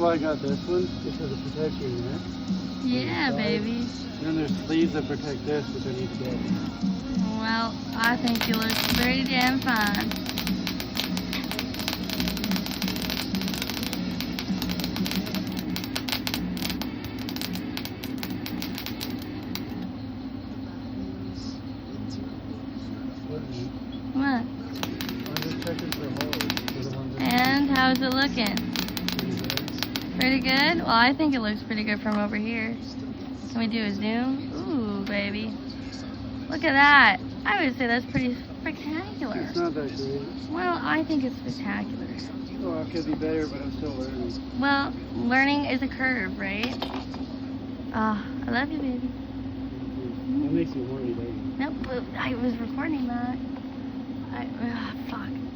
why I got this one, because of protection there. Yeah, baby. And then there's sleeves that protect this, which I need to get. Well, I think you look pretty damn fine. What? I'm just checking for holes. And how's it looking? Pretty good? Well, I think it looks pretty good from over here. Can we do a zoom? Ooh, baby. Look at that. I would say that's pretty spectacular. It's not that great. Well, I think it's spectacular. Oh, it could be better, but I'm still learning. Well, learning is a curve, right? Oh, I love you, baby. That makes you horny, doesn't it? Nope, I was recording that. Fuck.